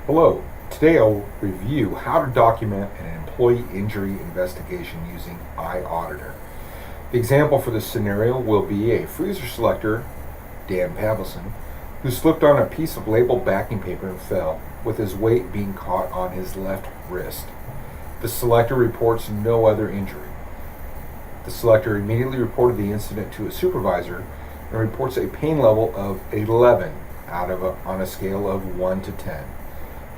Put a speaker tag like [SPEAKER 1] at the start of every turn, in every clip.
[SPEAKER 1] Hello, today I'll review how to document an employee injury investigation using iAuditor. The example for this scenario will be a freezer selector, Dan Pavlison, who slipped on a piece of labeled backing paper and fell, with his weight being caught on his left wrist. The selector reports no other injury. The selector immediately reported the incident to a supervisor and reports a pain level of 11 on a scale of 1 to 10.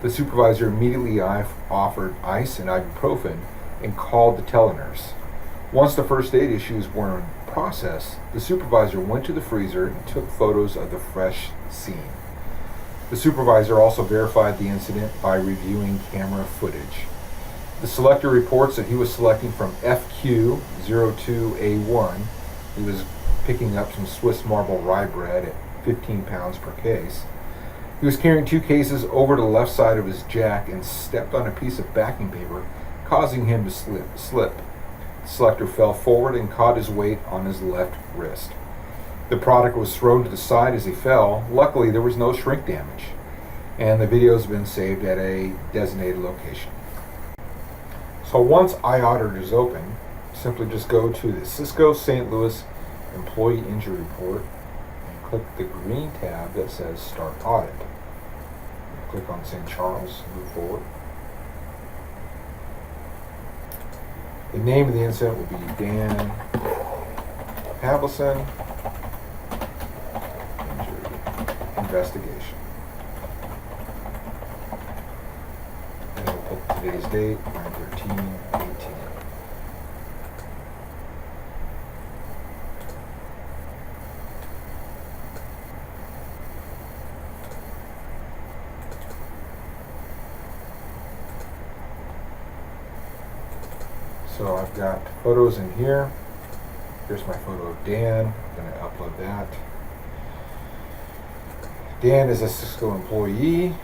[SPEAKER 1] The supervisor immediately offered ice and ibuprofen and called the telenurse. Once the first aid issues were in process, the supervisor went to the freezer and took photos of the fresh scene. The supervisor also verified the incident by reviewing camera footage. The selector reports that he was selecting from FQ02A1. He was picking up some Swiss marble rye bread at 15 pounds per case. He was carrying 2 cases over to the left side of his jack and stepped on a piece of backing paper, causing him to slip. The selector fell forward and caught his weight on his left wrist. The product was thrown to the side as he fell. Luckily, there was no shrink damage, and the video has been saved at a designated location. So once iAuditor is open, simply just go to the Sysco St. Louis Employee Injury Report and click the green tab that says Start Audit. Click on St. Charles, move forward. The name of the incident will be Dan Pavlison Injury Investigation. And we'll put today's date, 9/13/18. So I've got photos in here. Here's my photo of Dan. I'm going to upload that. Dan is a Sysco employee,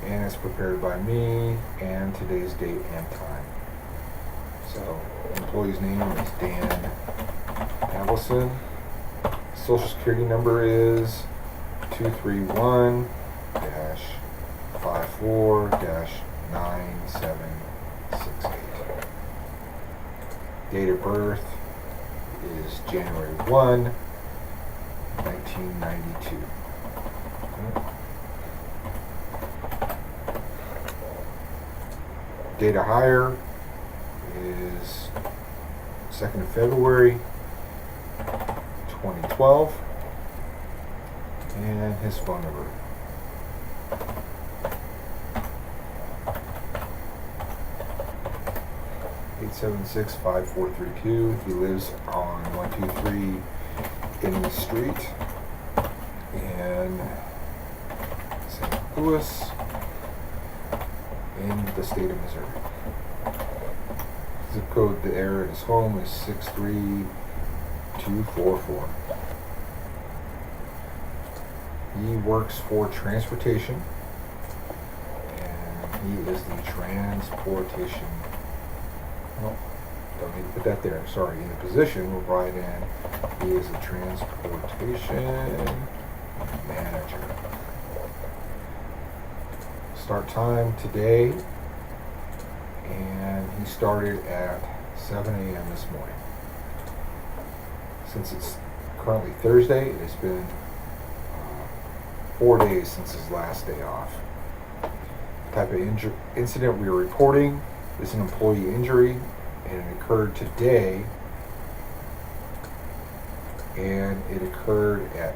[SPEAKER 1] and it's prepared by me, and today's date and time. So the employee's name is Dan Pavlison. Social security number is 231-54-9768. Date of birth is January 1, 1992. Date of hire is 2nd of February, 2012. And his phone number. (876-5432). He lives on 123 Guinea Street in St. Louis in the state of Missouri. Zip code there at his home is 63244. He works for transportation, and he is the transportation. Well, don't need to put that there. Sorry. In the position, we'll write in he is a transportation manager. Start time today, and he started at 7 a.m. this morning. Since it's currently Thursday, it has been 4 days since his last day off. The type of incident we are reporting is an employee injury, and it occurred today, and it occurred at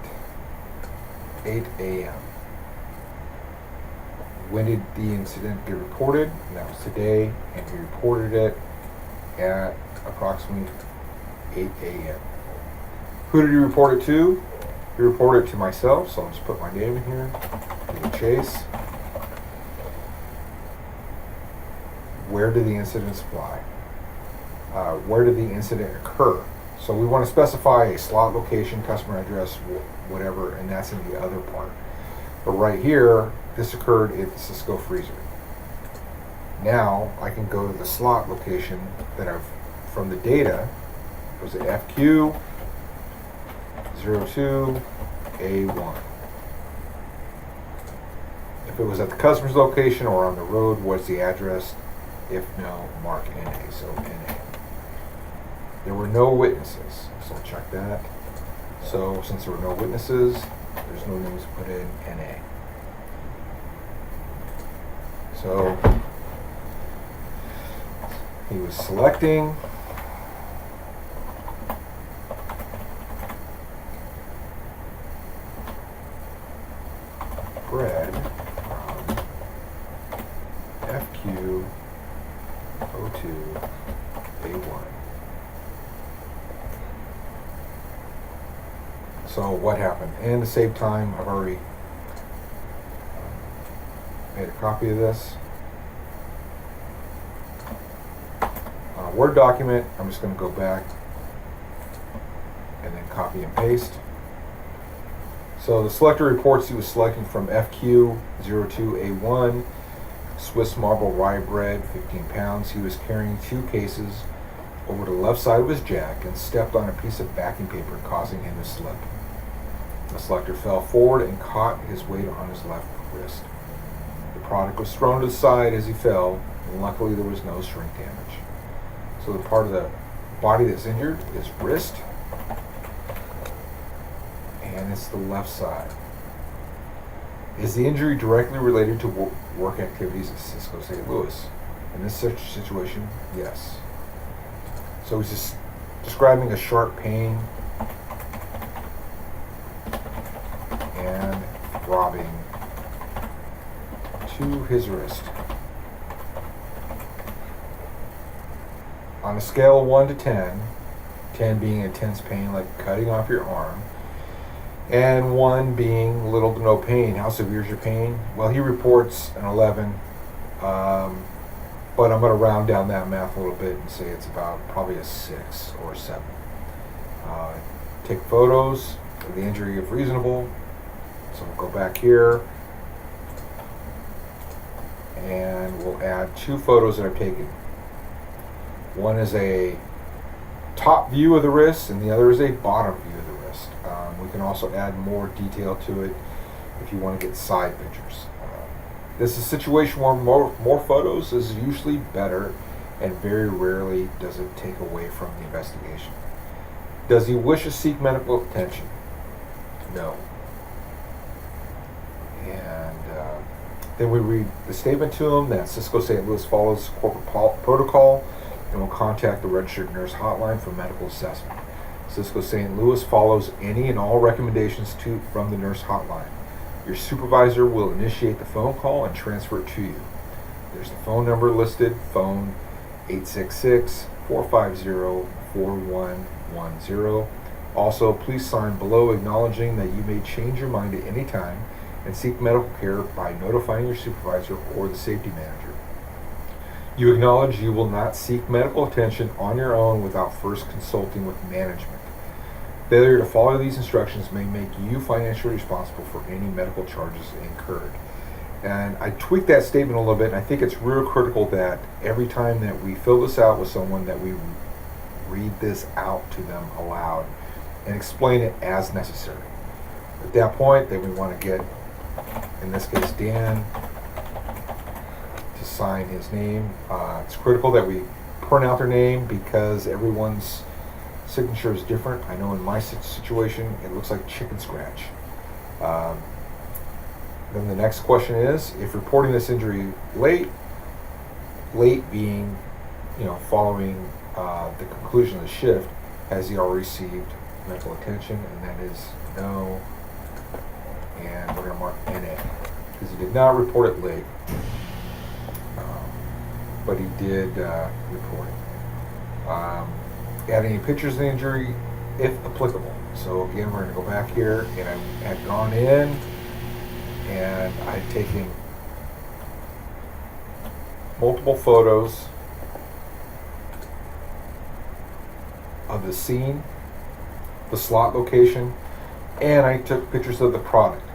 [SPEAKER 1] 8 a.m. When did the incident get reported? And that was today, and he reported it at approximately 8 a.m. Who did he report it to? He reported it to myself, so I'll just put my name in here. Chase. Where did the incident apply? Where did the incident occur? So we want to specify a slot location, customer address, whatever, and that's in the other part. But right here, this occurred at the Sysco freezer. Now I can go to the slot location that I've from the data. Was it FQ02A1? If it was at the customer's location or on the road, what's the address? If no, mark NA. So NA. There were no witnesses, so I'll check that. So since there were no witnesses, there's no names to put in NA. So he was selecting bread from FQ02A1. So what happened? And to save time, I've already made a copy of this. On a Word document, I'm just going to go back and then copy and paste. So the selector reports he was selecting from FQ02A1, Swiss marble rye bread, 15 pounds. He was carrying 2 cases over the left side of his jack and stepped on a piece of backing paper, causing him to slip. The selector fell forward and caught his weight on his left wrist. The product was thrown to the side as he fell, and luckily there was no shrink damage. So the part of the body that's injured is wrist, and it's the left side. Is the injury directly related to work activities at Sysco St. Louis? In this situation, yes. So he's just describing a sharp pain and throbbing to his wrist. On a scale of 1 to 10, 10 being intense pain like cutting off your arm, and 1 being little to no pain, how severe is your pain? Well, he reports an 11, but I'm going to round down that math a little bit and say it's about probably a 6 or 7. Take photos of the injury if reasonable. So we'll go back here and we'll add 2 photos that I've taken. One is a top view of the wrist and the other is a bottom view of the wrist. We can also add more detail to it if you want to get side pictures. This is a situation where more photos is usually better, and very rarely does it take away from the investigation. Does he wish to seek medical attention? No. And then we read the statement to him that Sysco St. Louis follows corporate protocol and will contact the registered nurse hotline for medical assessment. Sysco St. Louis follows any and all recommendations from the nurse hotline. Your supervisor will initiate the phone call and transfer it to you. There's the phone number listed, phone 866-450-4110. Also, please sign below acknowledging that you may change your mind at any time and seek medical care by notifying your supervisor or the safety manager. You acknowledge you will not seek medical attention on your own without first consulting with management. Failure to follow these instructions may make you financially responsible for any medical charges incurred. And I tweaked that statement a little bit, and I think it's real critical that every time that we fill this out with someone that we read this out to them aloud and explain it as necessary. At that point, then we want to get, in this case, Dan to sign his name. It's critical that we print out their name because everyone's signature is different. I know in my situation, it looks like chicken scratch. Then the next question is, if reporting this injury late being, following the conclusion of the shift, has he already received medical attention? And that is no. And we're going to mark NA because he did not report it late, but he did report it. Add any pictures of the injury if applicable. So again, we're going to go back here, and I had gone in and I had taken multiple photos of the scene, the slot location, and I took pictures of the product.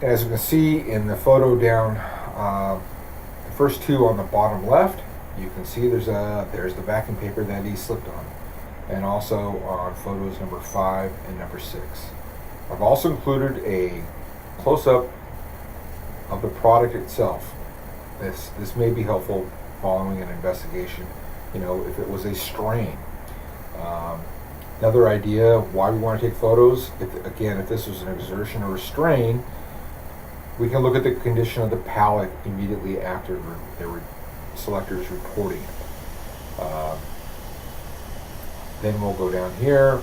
[SPEAKER 1] As you can see in the photo down, the first 2 on the bottom left, you can see there's the backing paper that he slipped on, and also on photos number 5 and number 6. I've also included a close-up of the product itself. This may be helpful following an investigation. If it was a strain. Another idea why we want to take photos, if this was an exertion or a strain, we can look at the condition of the pallet immediately after the selector is reporting it. Then we'll go down here.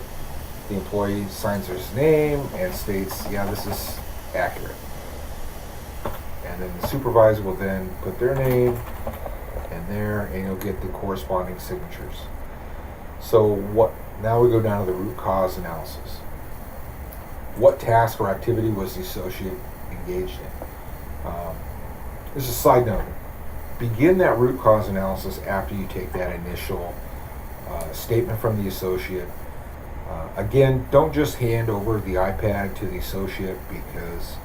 [SPEAKER 1] The employee signs his name and states, yeah, this is accurate. And then the supervisor will then put their name and there, and you'll get the corresponding signatures. So now we go down to the root cause analysis. What task or activity was the associate engaged in? This is a side note. Begin that root cause analysis after you take that initial statement from the associate. Again, don't just hand over the iPad to the associate, because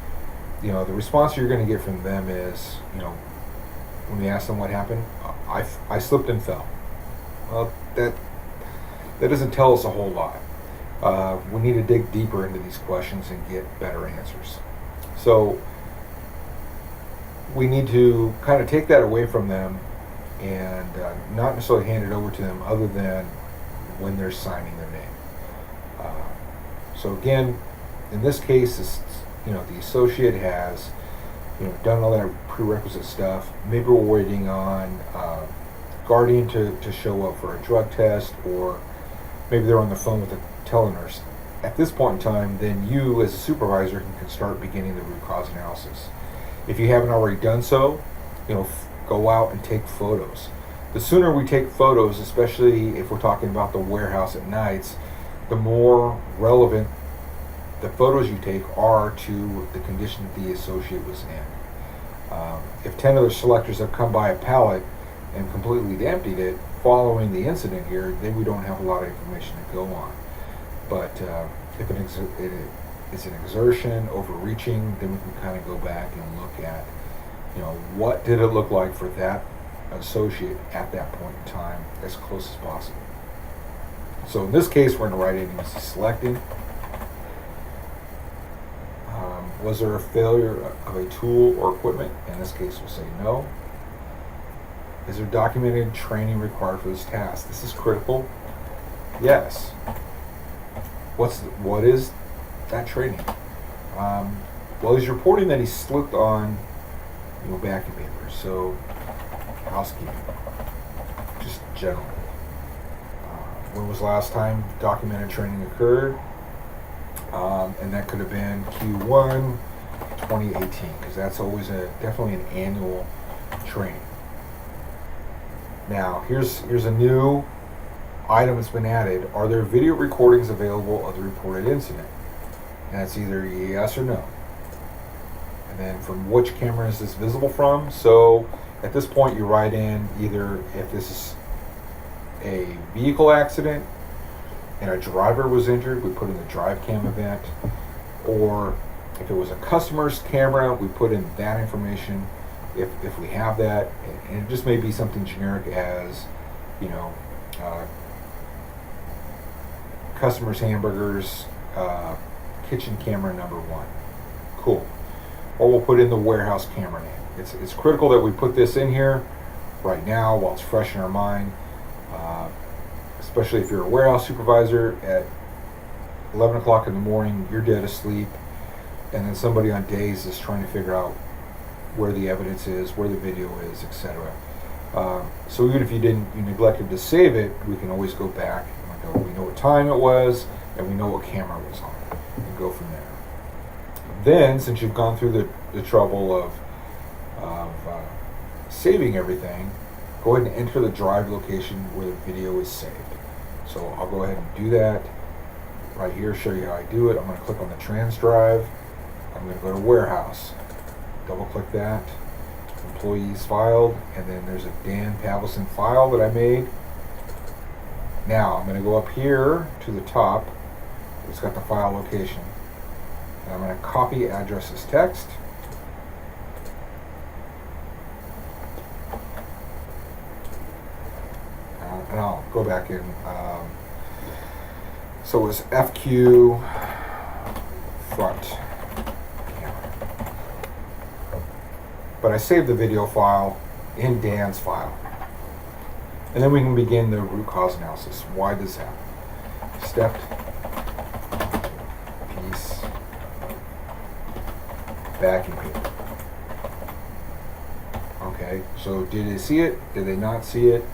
[SPEAKER 1] the response you're going to get from them is, when we ask them what happened, I slipped and fell. Well, that doesn't tell us a whole lot. We need to dig deeper into these questions and get better answers. So we need to kind of take that away from them and not necessarily hand it over to them, other than when they're signing their name. So again, in this case, the associate has done all that prerequisite stuff. Maybe we're waiting on guardian to show up for a drug test, or maybe they're on the phone with a telenurse. At this point in time, then you as a supervisor can start beginning the root cause analysis. If you haven't already done so, go out and take photos. The sooner we take photos, especially if we're talking about the warehouse at nights, the more relevant the photos you take are to the condition that the associate was in. If 10 other selectors have come by a pallet and completely emptied it following the incident here, then we don't have a lot of information to go on. But if it's an exertion, overreaching, then we can kind of go back and look at, what did it look like for that associate at that point in time, as close as possible. So in this case, we're going to write in selecting. Was there a failure of a tool or equipment? In this case, we'll say no. Is there documented training required for this task? This is critical. Yes. What is that training? Well, he's reporting that he slipped on vacuum paper. So housekeeping, just general. When was the last time documented training occurred? And that could have been Q1 2018, because that's always definitely an annual training. Now, here's a new item that's been added. Are there video recordings available of the reported incident? And that's either yes or no. And then from which camera is this visible from? So at this point, you write in either if this is a vehicle accident and a driver was injured, we put in the drive cam event, or if it was a customer's camera, we put in that information if we have that, and it just may be something generic as customer's hamburgers, kitchen camera number 1. Cool. Or we'll put in the warehouse camera name. It's critical that we put this in here right now while it's fresh in our mind. Especially if you're a warehouse supervisor at 11 o'clock in the morning, you're dead asleep, and then somebody on days is trying to figure out where the evidence is, where the video is, etc. So even if you neglected to save it, we can always go back and go, we know what time it was, and we know what camera was on, and go from there. Then, since you've gone through the trouble of saving everything, go ahead and enter the drive location where the video is saved. So I'll go ahead and do that right here, show you how I do it. I'm going to click on the trans drive. I'm going to go to warehouse. Double click that. Employees filed, and then there's a Dan Pavlison file that I made. Now I'm going to go up here to the top. It's got the file location. And I'm going to copy address as text. And I'll go back in. So it was FQ camera. But I saved the video file in Dan's file. And then we can begin the root cause analysis. Why does this happen? Stepped piece backing paper. Okay, so did they see it? Did they not see it?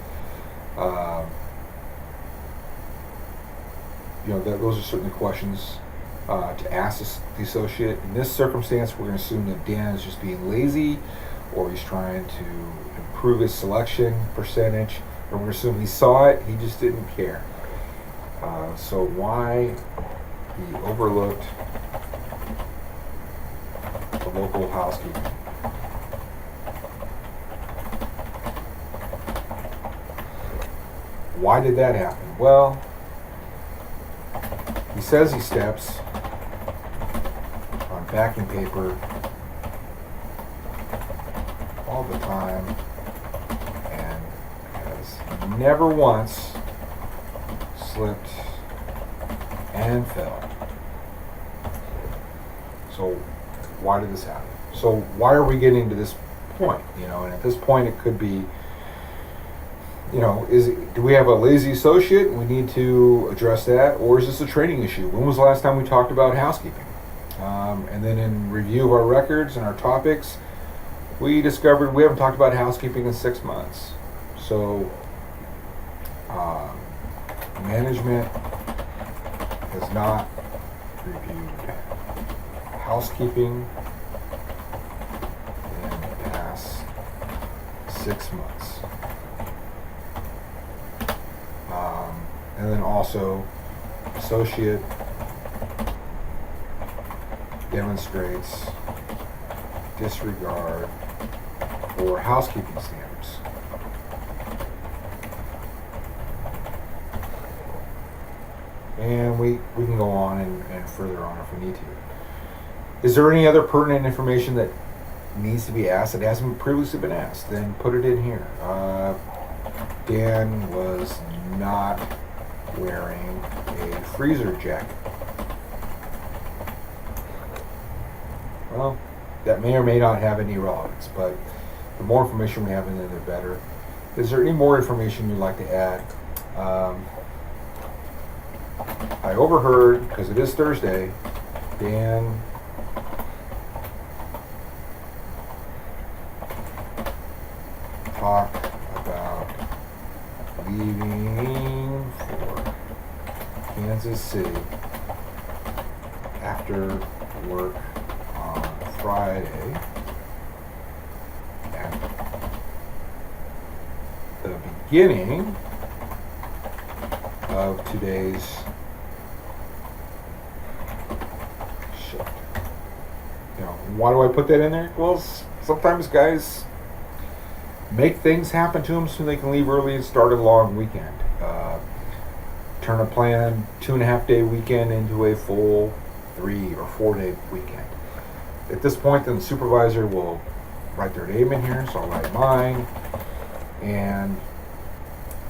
[SPEAKER 1] Those are certainly questions to ask the associate. In this circumstance, we're going to assume that Dan is just being lazy, or he's trying to improve his selection percentage, or we're going to assume he saw it, he just didn't care. So why he overlooked the local housekeeping. Why did that happen? Well, he says he steps on backing paper all the time and has never once slipped and fell. So why did this happen? So why are we getting to this point? And at this point it could be, do we have a lazy associate and we need to address that, or is this a training issue? When was the last time we talked about housekeeping? And then in review of our records and our topics, we discovered we haven't talked about housekeeping in 6 months. So management has not reviewed housekeeping in the past 6 months. And then also, associate demonstrates disregard for housekeeping standards. And we can go on and further on if we need to. Is there any other pertinent information that needs to be asked that hasn't previously been asked? Then put it in here. Dan was not wearing a freezer jacket. Well, that may or may not have any relevance, but the more information we have in there, the better. Is there any more information you'd like to add? I overheard, because it is Thursday, Dan talk about leaving for Kansas City after work on Friday at the beginning of today's shift. Why do I put that in there? Well, sometimes guys make things happen to them so they can leave early and start a long weekend. Turn a planned 2.5 day weekend into a full 3 or 4 day weekend. At this point, then the supervisor will write their name in here, so I'll write mine, and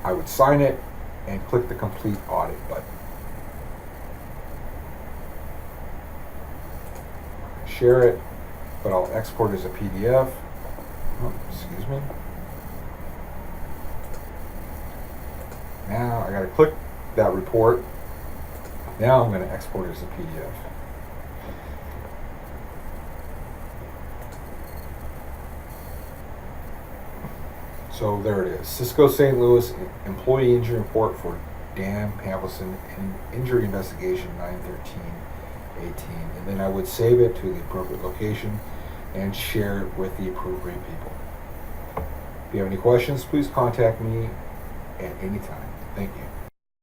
[SPEAKER 1] I would sign it and click the complete audit button. Share it, but I'll export as a PDF. Oh, excuse me. Now I got to click that report. Now I'm going to export it as a PDF. So there it is. Sysco St. Louis employee injury report for Dan Pavlison injury investigation 9/13/18. And then I would save it to the appropriate location and share it with the appropriate people. If you have any questions, please contact me at any time. Thank you.